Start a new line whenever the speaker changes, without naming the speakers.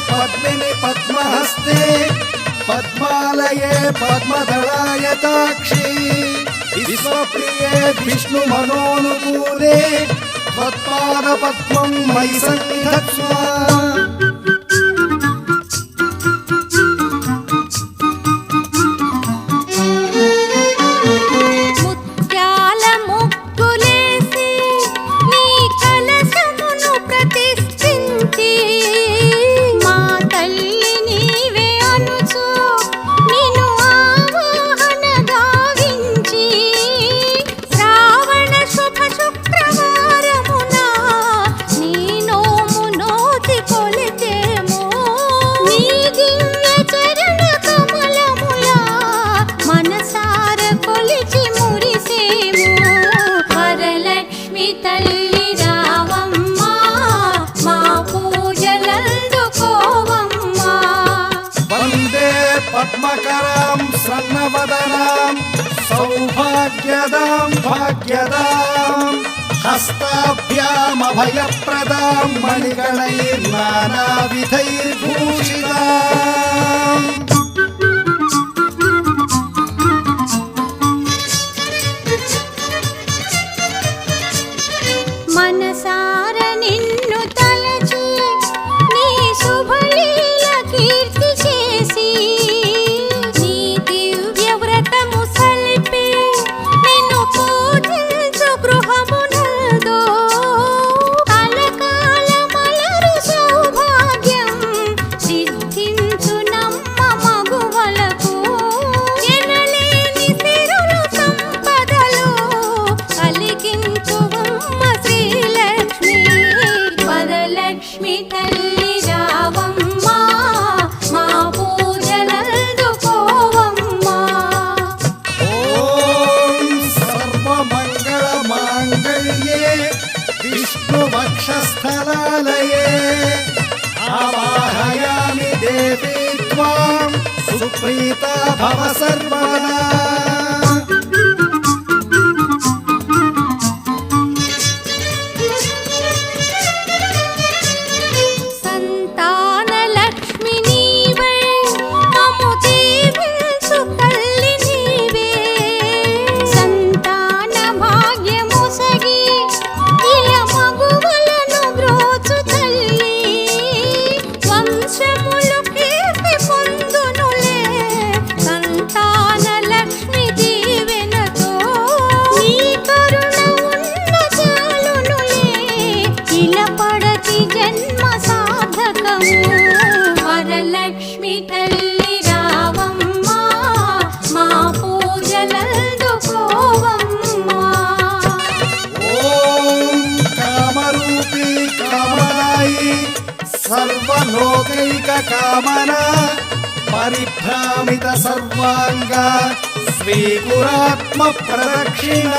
పద్మిని పద్మహస్తే పద్మాలయే పద్మదళాయతాక్షి విశ్వప్రియే విష్ణు మనోనుకూలే త్వత్పాద పద్మం మయి సంధత్స్వ. పద్మకరాం స్వర్ణవదనాం సౌభాగ్యదాం భాగ్యదాం హస్తాభ్యామభయప్రదాం మణిగణైర్నానావిధైర్భూషితాం.
మనసార నిన్ను తలచి నీ శుభలీల కీర్తి చేసి నీ దివ్య వ్రతము సలిపి నిన్ను పూజించు గృహమునందు కలకాల మలరు సౌభాగ్యం సిద్ధించు నమ్మ మగువలకు ఎనలేని సిరులు సంపదలు కలిగించు వరలక్ష్మి తల్లి రావమ్మా మా పూజలందుకోవమ్మా.
ఓం సర్వమంగళ మాంగళ్యే విష్ణు వక్షస్థలాలయే ఆవాహయామి దేవీ త్వాం సుప్రీతా భవ సర్వదా.
వరలక్ష్మి తల్లి రావమ్మా మా పూజలందుకోవమ్మా.
ఓం కామరూపీ కామదాయి సర్వలోకైక కామన పరిభ్రామిత సర్వాంగ స్వీకురాత్మ ప్రదక్షిణ.